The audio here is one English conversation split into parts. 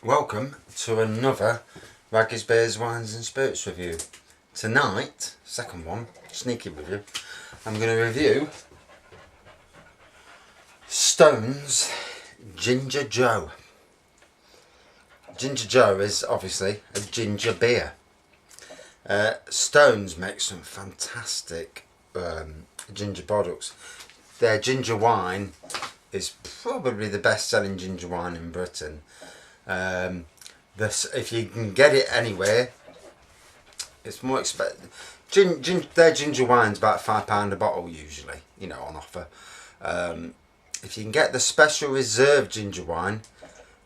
Welcome to another Raggy's Beers, Wines and Spirits review. Tonight, second one, sneaky review, I'm going to review Stone's Ginger Joe. Ginger Joe is obviously a ginger beer. Stone's makes some fantastic ginger products. Their ginger wine is probably the best selling ginger wine in Britain. If you can get it anywhere, it's more expensive. Their ginger wine's about £5 a bottle usually, on offer. If you can get the special reserve ginger wine,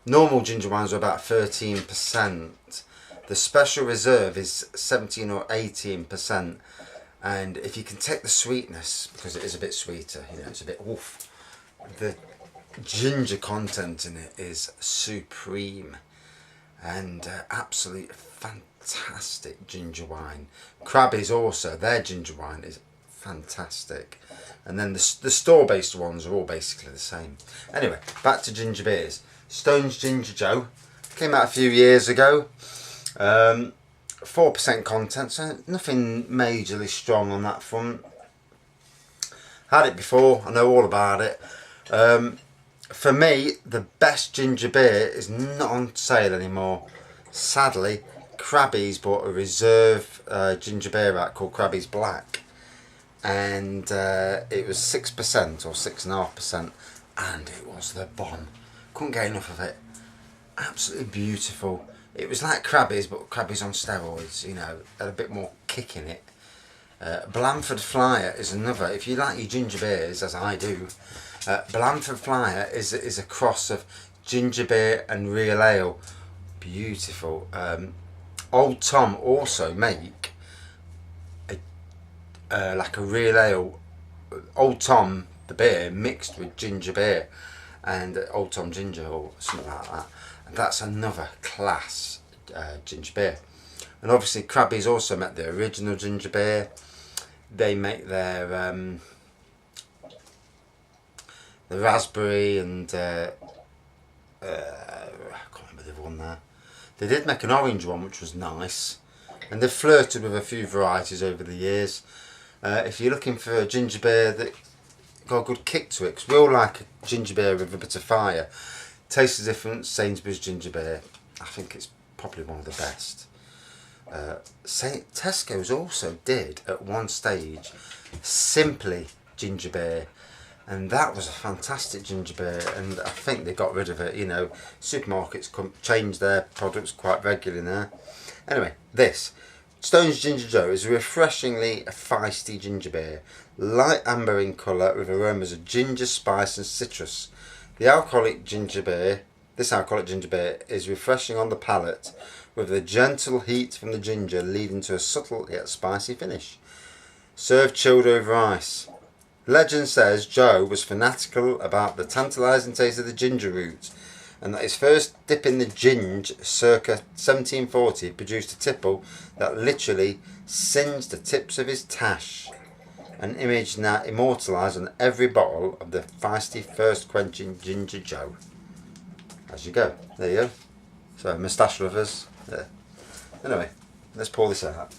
normal ginger wines are about 13%. The special reserve is 17 or 18%. And if you can take the sweetness, because it is a bit sweeter, it's a bit oof. The ginger content in it is supreme and absolute fantastic ginger wine. Krabby's also, their ginger wine is fantastic, and then the store-based ones are all basically the same. Anyway, back to ginger beers. Stone's Ginger Joe came out a few years ago. 4% content, so nothing majorly strong on that front. Had it before, I know all about it. For me, the best ginger beer is not on sale anymore. Sadly, Krabby's bought a reserve ginger beer out called Krabby's Black, and it was 6% or 6.5%, and it was the bomb. Couldn't get enough of it. Absolutely beautiful. It was like Krabby's, but Krabby's on steroids. Had a bit more kick in it. Blandford Flyer is another. If you like your ginger beers, as I do, Blandford Flyer is a cross of ginger beer and real ale. Beautiful. Old Tom also make like a real ale. Old Tom, the beer, mixed with ginger beer and Old Tom ginger or something like that. And that's another class ginger beer. And obviously Krabby's also make the original ginger beer. They make their the raspberry and I can't remember the other one there. They did make an orange one, which was nice, and they've flirted with a few varieties over the years. If you're looking for a ginger beer that got a good kick to it, because we all like a ginger beer with a bit of fire. Taste the difference. Sainsbury's ginger beer, I think it's probably one of the best. Tesco's also did at one stage Simply ginger beer, and that was a fantastic ginger beer, and I think they got rid of it. Supermarkets change their products quite regularly now. Anyway, this Stone's Ginger Joe is a refreshingly feisty ginger beer, light amber in colour with aromas of ginger, spice and citrus. This alcoholic ginger beer is refreshing on the palate, with the gentle heat from the ginger leading to a subtle yet spicy finish. Served chilled over ice. Legend says Joe was fanatical about the tantalising taste of the ginger root, and that his first dip in the ginge, circa 1740, produced a tipple that literally singed the tips of his tache. An image now immortalised on every bottle of the feisty, thirst-quenching Ginger Joe. As you go. There you go. So, moustache lovers. There. Anyway, let's pour this out.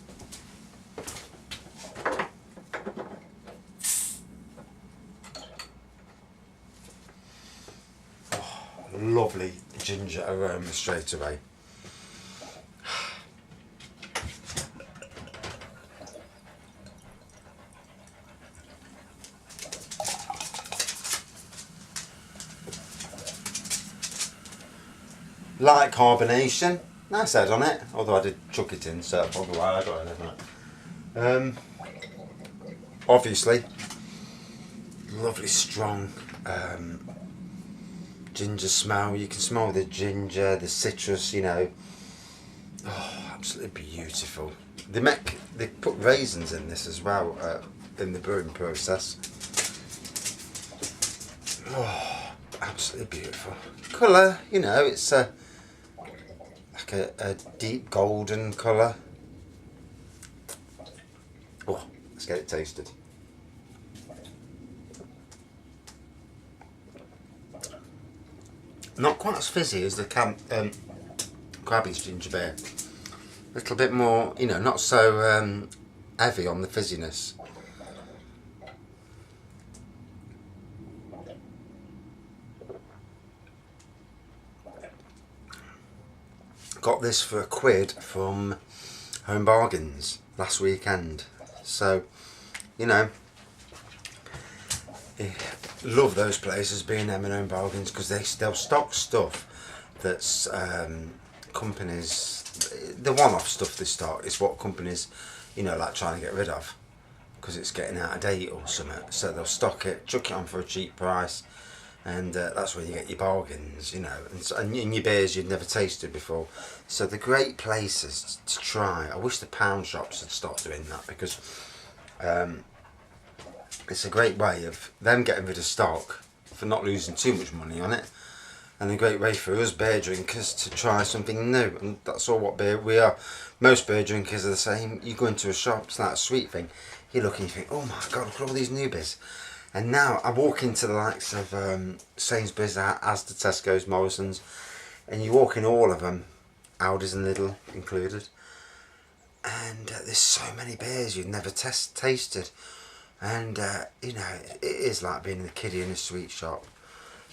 Oh, lovely ginger aroma straight away. Light carbonation, nice head on it, although I did chuck it in, so probably why I got it, isn't it? Obviously, lovely strong ginger smell. You can smell the ginger, the citrus, absolutely beautiful. They put raisins in this as well in the brewing process. Oh, absolutely beautiful. Colour, it's like a deep golden colour. Oh, let's get it tasted. Not quite as fizzy as the Krabby's ginger beer. A little bit more, you know, not so heavy on the fizziness. Got this for £1 from Home Bargains last weekend. So, you know, love those places, B&M and Home Bargains, because they'll stock stuff that's companies, the one-off stuff they stock is what companies, you know, like trying to get rid of because it's getting out of date or something. So they'll stock it, chuck it on for a cheap price, and that's where you get your bargains, you know, and your beers you've never tasted before. So the great places to try. I wish the pound shops had stopped doing that, because it's a great way of them getting rid of stock for not losing too much money on it, and a great way for us beer drinkers to try something new. And that's all what beer we are. Most beer drinkers are the same. You go into a shop, it's like a sweet thing. You look and you think, oh my god, look at all these new beers. And now I walk into the likes of Sainsbury's, Asda, Tesco's, Morrison's, and you walk in all of them, Aldi's and Lidl included, and there's so many beers you've never tasted. And you know, it is like being a kiddie in a sweet shop.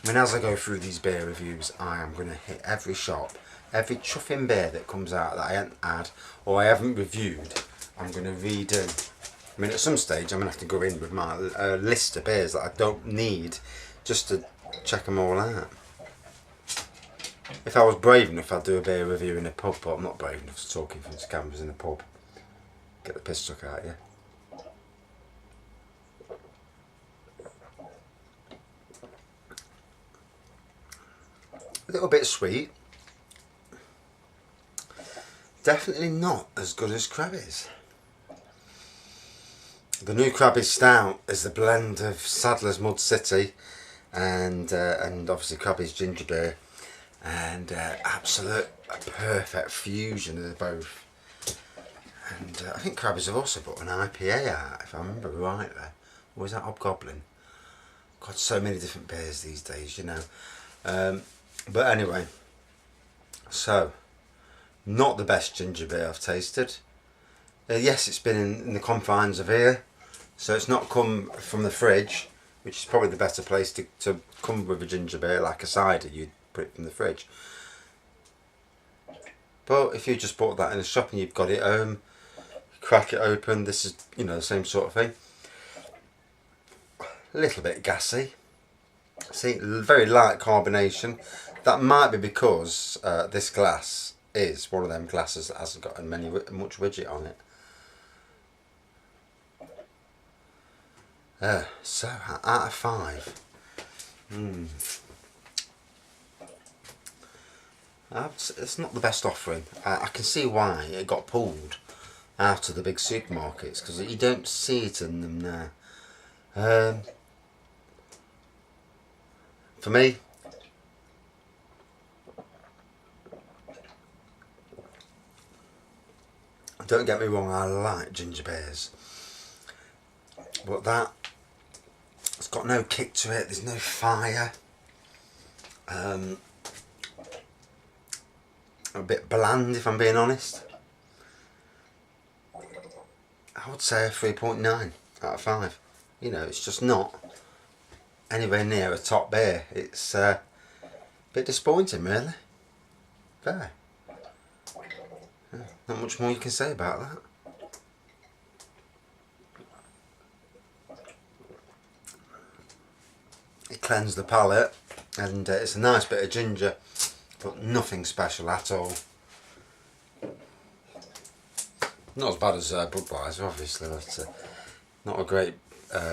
I mean, as I go through these beer reviews, I am going to hit every shop, every chuffing beer that comes out that I haven't had or I haven't reviewed, I'm going to redo. I mean, at some stage I'm going to have to go in with my list of beers that I don't need, just to check them all out. If I was brave enough, I'd do a beer review in a pub, but I'm not brave enough to talk in front of cameras in a pub. Get the piss stuck out of you. A little bit sweet. Definitely not as good as Krabby's. The new Krabby's Stout is the blend of Sadler's Mud City and obviously Krabby's ginger beer, and absolute perfect fusion of both. And I think Krabby's have also put an IPA out, if I remember rightly. Or was that Hobgoblin? God, so many different beers these days, you know. But anyway, so not the best ginger beer I've tasted. Yes, it's been in the confines of here, so it's not come from the fridge, which is probably the better place to come with a ginger beer, like a cider. You'd put it from the fridge. But if you just bought that in a shop and you've got it home, crack it open, this is, you know, the same sort of thing. A little bit gassy. See, very light carbonation. That might be because this glass is one of them glasses that hasn't got much widget on it. So, out of 5. It's not the best offering. I can see why it got pulled out of the big supermarkets, because you don't see it in them now. For me, don't get me wrong, I like ginger beers, but that, it's got no kick to it, there's no fire, a bit bland if I'm being honest. I would say a 3.9 out of 5. You know, it's just not anywhere near a top beer. It's a bit disappointing, really. There. Not much more you can say about that. It cleansed the palate, and it's a nice bit of ginger, but nothing special at all. Not as bad as Budweiser, obviously, but not a great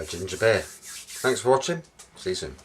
ginger beer. Thanks for watching. See you soon.